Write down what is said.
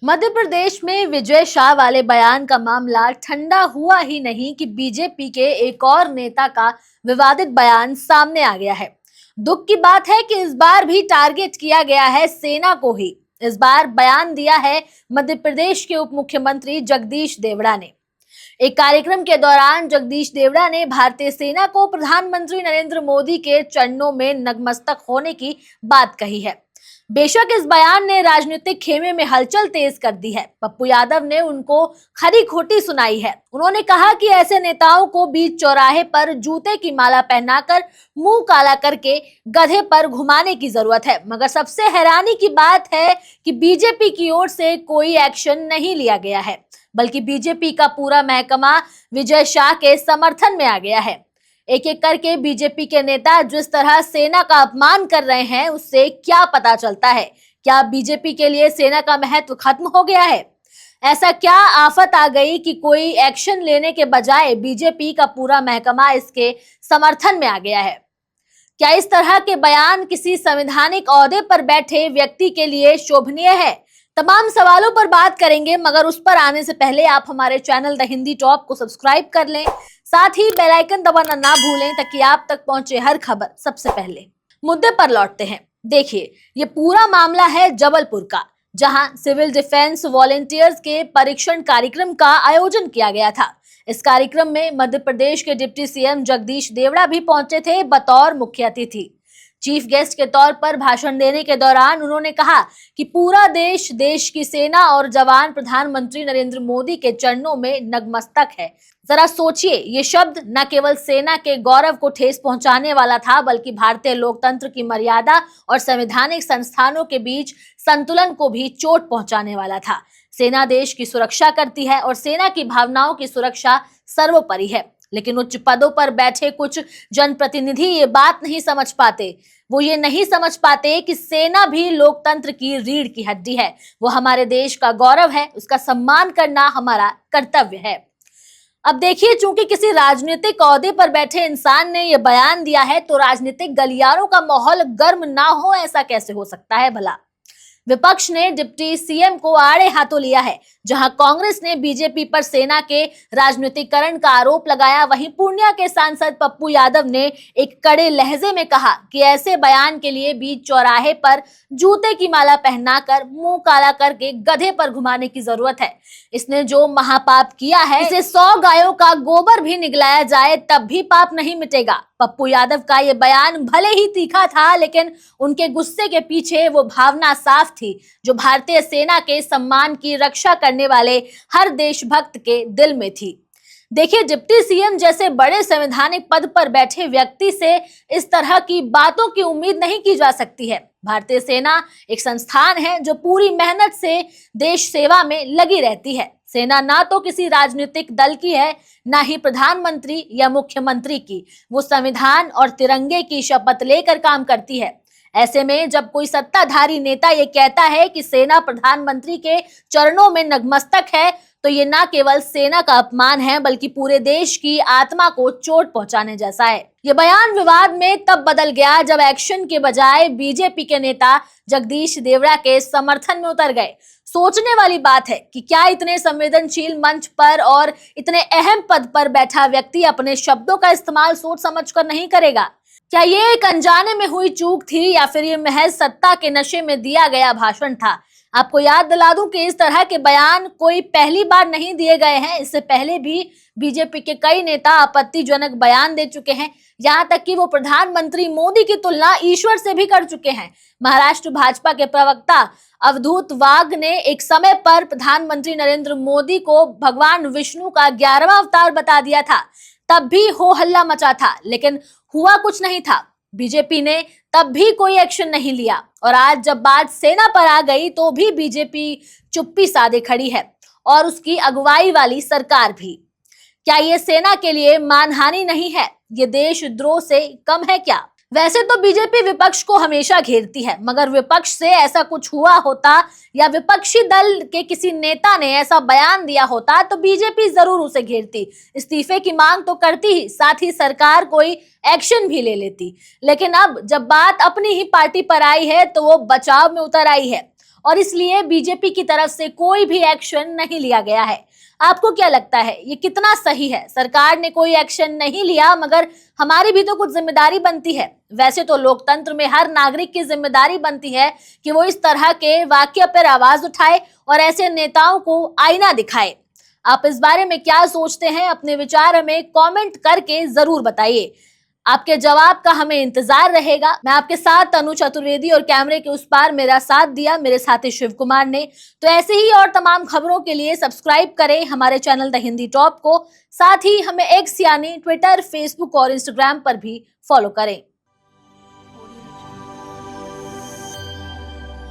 मध्य प्रदेश में विजय शाह वाले बयान का मामला ठंडा हुआ ही नहीं कि बीजेपी के एक और नेता का विवादित बयान सामने आ गया है। दुख की बात है कि इस बार भी टारगेट किया गया है सेना को ही। इस बार बयान दिया है मध्य प्रदेश के उप मुख्यमंत्री जगदीश देवड़ा ने। एक कार्यक्रम के दौरान जगदीश देवड़ा ने भारतीय सेना को प्रधानमंत्री नरेंद्र मोदी के चरणों में नतमस्तक होने की बात कही है। बेशक इस बयान ने राजनीतिक खेमे में हलचल तेज कर दी है। पप्पू यादव ने उनको खरी खोटी सुनाई है। उन्होंने कहा कि ऐसे नेताओं को बीच चौराहे पर जूते की माला पहनाकर मुंह काला करके गधे पर घुमाने की जरूरत है। मगर सबसे हैरानी की बात है कि बीजेपी की ओर से कोई एक्शन नहीं लिया गया है, बल्कि बीजेपी का पूरा महकमा विजय शाह के समर्थन में आ गया है। एक एक करके बीजेपी के नेता जिस तरह सेना का अपमान कर रहे हैं, उससे क्या पता चलता है? क्या बीजेपी के लिए सेना का महत्व खत्म हो गया है? ऐसा क्या आफत आ गई कि कोई एक्शन लेने के बजाय बीजेपी का पूरा महकमा इसके समर्थन में आ गया है? क्या इस तरह के बयान किसी संवैधानिक ओहदे पर बैठे व्यक्ति के लिए शोभनीय है? तमाम सवालों पर बात करेंगे, मगर उस पर आने से पहले आप हमारे चैनल द हिंदी टॉप को सब्सक्राइब कर लें, साथ ही बेल आइकन दबाना ना भूलें ताकि आप तक पहुंचे हर खबर सबसे पहले। मुद्दे पर लौटते हैं। देखिए, ये पूरा मामला है जबलपुर का, जहां सिविल डिफेंस वॉलेंटियर्स के परीक्षण कार्यक्रम का आयोजन किया गया था। इस कार्यक्रम में मध्य प्रदेश के डिप्टी सीएम जगदीश देवड़ा भी पहुंचे थे बतौर मुख्य अतिथि। चीफ गेस्ट के तौर पर भाषण देने के दौरान उन्होंने कहा कि पूरा देश, देश की सेना और जवान प्रधानमंत्री नरेंद्र मोदी के चरणों में नतमस्तक है। जरा सोचिए, ये शब्द न केवल सेना के गौरव को ठेस पहुंचाने वाला था, बल्कि भारतीय लोकतंत्र की मर्यादा और संवैधानिक संस्थानों के बीच संतुलन को भी चोट पहुंचाने वाला था। सेना देश की सुरक्षा करती है और सेना की भावनाओं की सुरक्षा सर्वोपरि है। लेकिन उच्च पदों पर बैठे कुछ जनप्रतिनिधि ये बात नहीं समझ पाते। वो ये नहीं समझ पाते कि सेना भी लोकतंत्र की रीढ़ की हड्डी है। वो हमारे देश का गौरव है, उसका सम्मान करना हमारा कर्तव्य है। अब देखिए, चूंकि किसी राजनीतिक ओहदे पर बैठे इंसान ने यह बयान दिया है, तो राजनीतिक गलियारों का माहौल गर्म ना हो, ऐसा कैसे हो सकता है भला? विपक्ष ने डिप्टी सीएम को आड़े हाथों लिया है। जहां कांग्रेस ने बीजेपी पर सेना के राजनीतिकरण का आरोप लगाया, वहीं पूर्णिया के सांसद पप्पू यादव ने एक कड़े लहजे में कहा कि ऐसे बयान के लिए बीच चौराहे पर जूते की माला पहनाकर मुंह काला करके गधे पर घुमाने की जरूरत है। इसने जो महापाप किया है, इसे 100 गायों का गोबर भी निगलाया जाए तब भी पाप नहीं मिटेगा। पप्पू यादव का ये बयान भले ही तीखा था, लेकिन उनके गुस्से के पीछे वो भावना साफ थी जो भारतीय सेना के सम्मान की रक्षा करने वाले हर देशभक्त के दिल में थी। देखिए, डिप्टी सीएम जैसे बड़े संवैधानिक पद पर बैठे व्यक्ति से इस तरह की बातों की उम्मीद नहीं की जा सकती है। भारतीय सेना एक संस्थान है जो पूरी मेहनत से देश सेवा में लगी रहती है। सेना ना तो किसी राजनीतिक दल की है, ना ही प्रधानमंत्री या मुख्यमंत्री की। वो संविधान और तिरंगे की शपथ लेकर काम करती है। ऐसे में जब कोई सत्ताधारी नेता ये कहता है कि सेना प्रधानमंत्री के चरणों में नतमस्तक है, तो ये ना केवल सेना का अपमान है, बल्कि पूरे देश की आत्मा को चोट पहुंचाने जैसा है। ये बयान विवाद में तब बदल गया जब एक्शन के बजाय बीजेपी के नेता जगदीश देवड़ा के समर्थन में उतर गए। सोचने वाली बात है कि क्या इतने संवेदनशील मंच पर और इतने अहम पद पर बैठा व्यक्ति अपने शब्दों का इस्तेमाल सोच समझकर नहीं करेगा? क्या ये एक अनजाने में हुई चूक थी, या फिर ये महज सत्ता के नशे में दिया गया भाषण था? आपको याद दिला दूं कि इस तरह के बयान कोई पहली बार नहीं दिए गए हैं। इससे पहले भी बीजेपी के कई नेता आपत्तिजनक बयान दे चुके हैं। यहाँ तक कि वो प्रधानमंत्री मोदी की तुलना ईश्वर से भी कर चुके हैं। महाराष्ट्र भाजपा के प्रवक्ता अवधूत वाघ ने एक समय पर प्रधानमंत्री नरेंद्र मोदी को भगवान विष्णु का 11वां अवतार बता दिया था। तब भी हो हल्ला मचा था, लेकिन हुआ कुछ नहीं था। बीजेपी ने तब भी कोई एक्शन नहीं लिया, और आज जब बात सेना पर आ गई तो भी बीजेपी चुप्पी साधे खड़ी है, और उसकी अगुवाई वाली सरकार भी। क्या ये सेना के लिए मानहानि नहीं है? ये देशद्रोह से कम है क्या? वैसे तो बीजेपी विपक्ष को हमेशा घेरती है, मगर विपक्ष से ऐसा कुछ हुआ होता या विपक्षी दल के किसी नेता ने ऐसा बयान दिया होता तो बीजेपी जरूर उसे घेरती, इस्तीफे की मांग तो करती ही, साथ ही सरकार कोई एक्शन भी ले लेती। लेकिन अब जब बात अपनी ही पार्टी पर आई है तो वो बचाव में उतर आई है, और इसलिए बीजेपी की तरफ से कोई भी एक्शन नहीं लिया गया है। आपको क्या लगता है, ये कितना सही है? सरकार ने कोई एक्शन नहीं लिया, मगर हमारी भी तो कुछ जिम्मेदारी बनती है। वैसे तो लोकतंत्र में हर नागरिक की जिम्मेदारी बनती है कि वो इस तरह के वाकये पर आवाज उठाए और ऐसे नेताओं को आईना दिखाए। आप इस बारे में क्या सोचते हैं? अपने विचार हमें कमेंट करके जरूर बताइए। आपके जवाब का हमें इंतजार रहेगा। मैं आपके साथ तनु चतुर्वेदी और कैमरे के उस पार मेरा साथ दिया मेरे साथी शिव कुमार ने। तो ऐसे ही और तमाम खबरों के लिए सब्सक्राइब करें हमारे चैनल द हिंदी टॉप को। साथ ही हमें एक्स यानी ट्विटर, फेसबुक और इंस्टाग्राम पर भी फॉलो करें।